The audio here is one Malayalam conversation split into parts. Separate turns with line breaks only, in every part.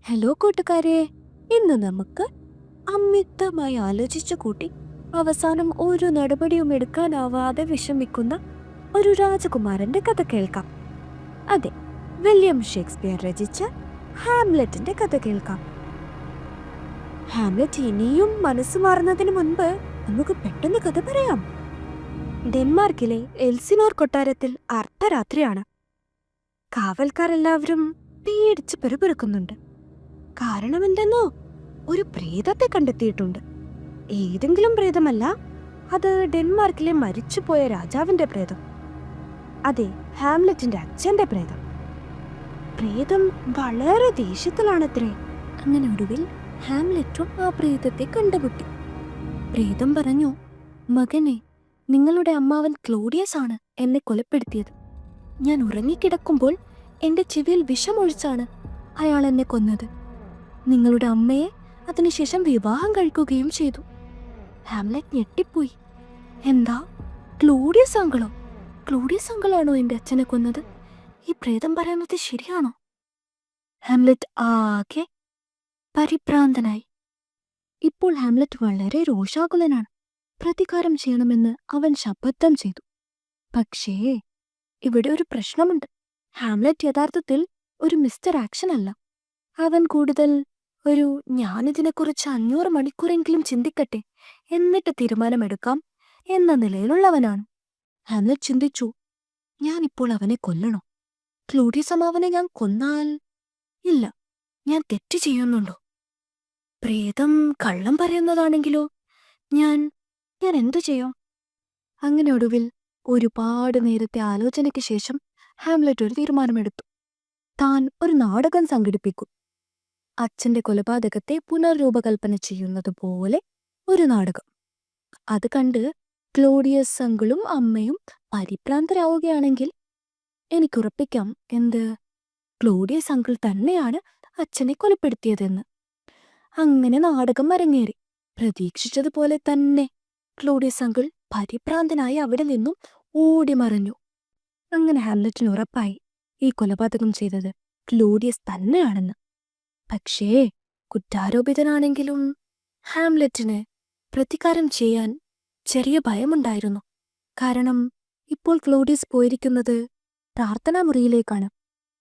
ഹലോ കൂട്ടുകാരെ, ഇന്ന് നമുക്ക് അമിതമായി ആലോചിച്ചു കൂട്ടി അവസാനം ഒരു നടപടിയും എടുക്കാനാവാതെ വിഷമിക്കുന്ന ഒരു രാജകുമാരന്റെ കഥ കേൾക്കാം. അതെ, വില്യം ഷേക്സ്പിയർ രചിച്ച ഹാംലെറ്റിന്റെ കഥ കേൾക്കാം. ഹാംലെറ്റ് ഇനിയും മനസ്സ് മാറുന്നതിന് മുൻപ് നമുക്ക് പെട്ടെന്ന് കഥ പറയാം. ഡെൻമാർക്കിലെ എൽസിനോർ കൊട്ടാരത്തിൽ അർദ്ധരാത്രിയാണ്. കാവൽക്കാർ എല്ലാവരും പേടിച്ച് പെറുപിറുക്കുന്നുണ്ട്. കാരണമെന്തെന്നോ, ഒരു പ്രേതത്തെ കണ്ടെത്തിയിട്ടുണ്ട്. ഏതെങ്കിലും പ്രേതമല്ല, അത് ഡെൻമാർക്കിലെ മരിച്ചുപോയ രാജാവിന്റെ പ്രേതം. അതെ, ഹാംലെറ്റിന്റെ അച്ഛന്റെ പ്രേതം. പ്രേതം വളരെ ദേഷ്യത്തിലാണത്രേ. അങ്ങനെ ഒടുവിൽ ഹാംലെറ്റും ആ പ്രേതത്തെ കണ്ടുമുട്ടി. പ്രേതം പറഞ്ഞു, മകനെ, നിങ്ങളുടെ അമ്മാവൻ ക്ലോഡിയസ് ആണ് എന്നെ കൊലപ്പെടുത്തിയത്. ഞാൻ ഉറങ്ങിക്കിടക്കുമ്പോൾ എന്റെ ചെവിയിൽ വിഷമൊഴിച്ചാണ് അയാൾ എന്നെ കൊന്നത്. നിങ്ങളുടെ അമ്മയെ അതിനുശേഷം വിവാഹം കഴിക്കുകയും ചെയ്തു. ഹാംലെറ്റ് ഞെട്ടിപ്പോയി. എന്താ, ക്ലോഡിയസ് അങ്കിളോ? ക്ലോഡിയസ് അങ്കിളാണോ എന്റെ അച്ഛനെ കൊന്നത്? ഈ പ്രേതം പറയുന്നത് ശരിയാണോ? ഹാംലെറ്റ് ആകെ പരിഭ്രാന്തനായി. ഇപ്പോൾ ഹാംലെറ്റ് വളരെ രോഷാകുലനാണ്. പ്രതികാരം ചെയ്യണമെന്ന് അവൻ ശപഥം ചെയ്തു. പക്ഷേ ഇവിടെ ഒരു പ്രശ്നമുണ്ട്. ഹാംലെറ്റ് യഥാർത്ഥത്തിൽ ഒരു മിസ്റ്റർ ആക്ഷൻ അല്ല. അവൻ കൂടുതൽ ഒരു ഞാനിതിനെക്കുറിച്ച് 500 മണിക്കൂറെങ്കിലും ചിന്തിക്കട്ടെ എന്നിട്ട് തീരുമാനമെടുക്കാം എന്ന നിലയിലുള്ളവനാണ്. ഹാംലെറ്റ് ചിന്തിച്ചു, ഞാനിപ്പോൾ അവനെ കൊല്ലണോ? ക്ലോഡിയസ് അമ്മാവനെ ഞാൻ കൊന്നാൽ? ഇല്ല, ഞാൻ തെറ്റ് ചെയ്യുന്നുണ്ടോ? പ്രേതം കള്ളം പറയുന്നതാണെങ്കിലോ? ഞാൻ എന്തു ചെയ്യും? അങ്ങനെ ഒടുവിൽ ഒരുപാട് നേരത്തെ ആലോചനയ്ക്ക് ശേഷം ഹാംലെറ്റ് ഒരു തീരുമാനമെടുത്തു. താൻ ഒരു നാടകം സംഘടിപ്പിക്കും. അച്ഛന്റെ കൊലപാതകത്തെ പുനർരൂപകൽപ്പന ചെയ്യുന്നതുപോലെ ഒരു നാടകം. അത് കണ്ട് ക്ലോഡിയസ് അങ്കിളും അമ്മയും പരിഭ്രാന്തരാവുകയാണെങ്കിൽ എനിക്കുറപ്പിക്കാം ക്ലോഡിയസ് അങ്കിൾ തന്നെയാണ് അച്ഛനെ കൊലപ്പെടുത്തിയതെന്ന്. അങ്ങനെ നാടകം അരങ്ങേറി. പ്രതീക്ഷിച്ചതുപോലെ തന്നെ ക്ലോഡിയസ് അങ്കിൾ പരിഭ്രാന്തനായി അവിടെ നിന്നും ഓടിമറഞ്ഞു. അങ്ങനെ ഹാംലെറ്റിന് ഉറപ്പായി ഈ കൊലപാതകം ചെയ്തത് ക്ലോഡിയസ് തന്നെയാണെന്ന്. പക്ഷേ കുറ്റാരോപിതനാണെങ്കിലും ഹാംലെറ്റിന് പ്രതികാരം ചെയ്യാൻ ചെറിയ ഭയമുണ്ടായിരുന്നു. കാരണം ഇപ്പോൾ ക്ലോഡിയസ് പോയിരിക്കുന്നത് പ്രാർത്ഥനാമുറിയിലേക്കാണ്.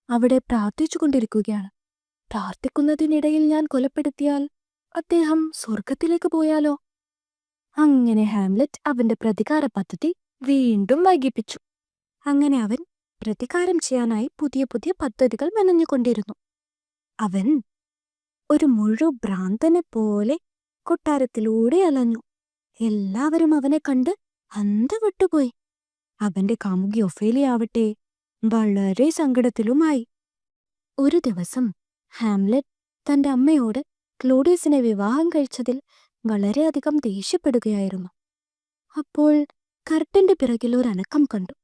അവിടെ പ്രാർത്ഥിച്ചുകൊണ്ടിരിക്കുകയാണ്. പ്രാർത്ഥിക്കുന്നതിനിടയിൽ ഞാൻ കൊലപ്പെടുത്തിയാൽ അദ്ദേഹം സ്വർഗത്തിലേക്ക് പോയാലോ? അങ്ങനെ ഹാംലെറ്റ് അവന്റെ പ്രതികാര പദ്ധതി വീണ്ടും വൈകിപ്പിച്ചു. അങ്ങനെ അവൻ പ്രതികാരം ചെയ്യാനായി പുതിയ പുതിയ പദ്ധതികൾ മെനഞ്ഞുകൊണ്ടിരുന്നു. അവൻ ഒരു ഭ്രാന്തനെ പോലെ കൊട്ടാരത്തിലൂടെ അലഞ്ഞു. എല്ലാവരും അവനെ കണ്ട് അന്തം. അവന്റെ കാമുകി ഒഫേലിയാവട്ടെ വളരെ സങ്കടത്തിലുമായി. ഒരു ദിവസം ഹാംലെറ്റ് തന്റെ അമ്മയോട് ക്ലോഡിയസിനെ വിവാഹം കഴിച്ചതിൽ വളരെയധികം ദേഷ്യപ്പെടുകയായിരുന്നു. അപ്പോൾ കർട്ടന്റെ പിറകിൽ ഒരു അനക്കം കണ്ടു.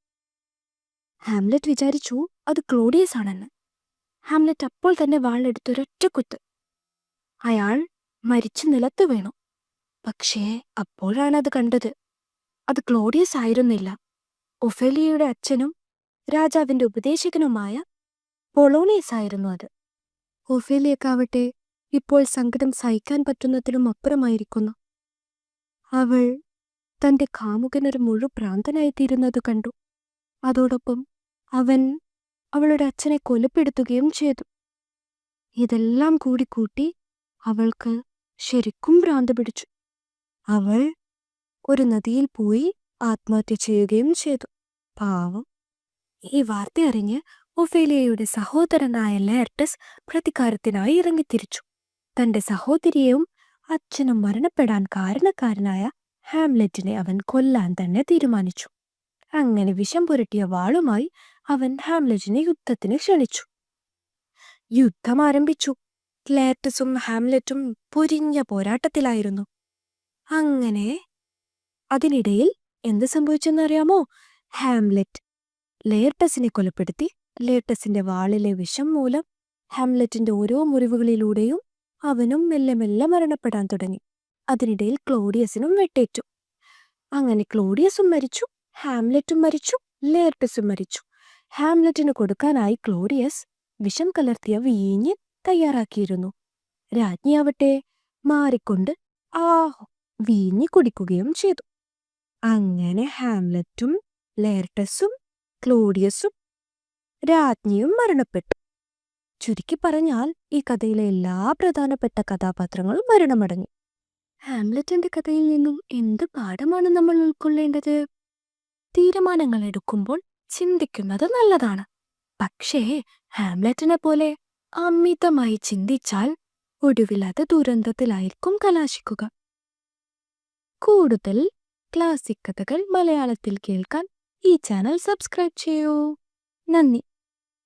ഹാംലെറ്റ് വിചാരിച്ചു അത് ക്ലോഡിയസ് ആണെന്ന്. ഹാംലെറ്റ് അപ്പോൾ തന്നെ വാളെടുത്തൊരൊറ്റ കുത്ത്. അയാൾ മരിച്ചു നിലത്ത് വീണു. പക്ഷേ അപ്പോഴാണത് കണ്ടത്, അത് ക്ലോഡിയസ് ആയിരുന്നില്ല. ഒഫേലിയയുടെ അച്ഛനും രാജാവിന്റെ ഉപദേശകനുമായ പൊളോണിയസ് ആയിരുന്നു അത്. ഒഫേലിയക്കാവട്ടെ ഇപ്പോൾ സങ്കടം സഹിക്കാൻ പറ്റുന്നതിലും അപ്പുറമായിരിക്കുന്നു. അവൾ തന്റെ കാമുകനൊരു ഭ്രാന്തനായിത്തീരുന്നത് കണ്ടു. അതോടൊപ്പം അവൻ അവളുടെ അച്ഛനെ കൊലപ്പെടുത്തുകയും ചെയ്തു. ഇതെല്ലാം കൂട്ടി അവൾക്ക് ശരിക്കും ഭ്രാന്ത് പിടിച്ചു. അവൾ ഒരു നദിയിൽ പോയി ആത്മഹത്യ ചെയ്യുകയും ചെയ്തു. പാവം. ഈ വാർത്ത അറിഞ്ഞ് ഒഫേലിയയുടെ സഹോദരനായ ലേർട്ടസ് പ്രതികാരത്തിനായി ഇറങ്ങിത്തിരിച്ചു. തന്റെ സഹോദരിയെയും അച്ഛനും മരണപ്പെടാൻ കാരണക്കാരനായ ഹാംലെറ്റിനെ അവൻ കൊല്ലാൻ തന്നെ തീരുമാനിച്ചു. അങ്ങനെ വിഷം പുരട്ടിയ വാളുമായി അവൻ ഹാംലെറ്റിനെ യുദ്ധത്തിന് ക്ഷണിച്ചു. യുദ്ധം ആരംഭിച്ചു. ലേർട്ടസും ഹാംലെറ്റും പൊരിഞ്ഞ പോരാട്ടത്തിലായിരുന്നു. അങ്ങനെ അതിനിടയിൽ എന്ത് സംഭവിച്ചെന്നറിയാമോ? ഹാംലെറ്റ് ലേർട്ടസിനെ കൊലപ്പെടുത്തി. ലേർട്ടസിന്റെ വാളിലെ വിഷം മൂലം ഹാംലെറ്റിന്റെ ഓരോ മുറിവുകളിലൂടെയും അവനും മെല്ലെ മെല്ലെ മരണപ്പെടാൻ തുടങ്ങി. അതിനിടയിൽ ക്ലോഡിയസിനും വെട്ടേറ്റു. അങ്ങനെ ക്ലോഡിയസും മരിച്ചു, ഹാംലെറ്റും മരിച്ചു, ലേർട്ടസും മരിച്ചു. ഹാംലെറ്റിന് കൊടുക്കാനായി ക്ലോഡിയസ് വിഷം കലർത്തിയ വീഞ്ഞ് തയ്യാറാക്കിയിരുന്നു. രാജ്ഞിയാവട്ടെ മാറിക്കൊണ്ട് ആഹോ വീഞ്ഞി കുടിക്കുകയും ചെയ്തു. അങ്ങനെ ഹാംലറ്റും ലേർട്ടസും ക്ലോഡിയസും രാജ്ഞിയും മരണപ്പെട്ടു. ചുരുക്കി പറഞ്ഞാൽ ഈ കഥയിലെ എല്ലാ പ്രധാനപ്പെട്ട കഥാപാത്രങ്ങളും മരണമടഞ്ഞു. ഹാംലറ്റിന്റെ കഥയിൽ നിന്നും എന്ത് പാഠമാണ് നമ്മൾ ഉൾക്കൊള്ളേണ്ടത്? തീരുമാനങ്ങൾ എടുക്കുമ്പോൾ ചിന്തിക്കുന്നത് നല്ലതാണ്. പക്ഷേ ഹാംലറ്റിനെ പോലെ അമിതമായി ചിന്തിച്ചാൽ ഒടുവിൽ അത് ദുരന്തത്തിലായിരിക്കും കലാശിക്കുക. കൂടുതൽ ക്ലാസിക് കഥകൾ മലയാളത്തിൽ കേൾക്കാൻ ഈ ചാനൽ സബ്സ്ക്രൈബ് ചെയ്യൂ. നന്ദി.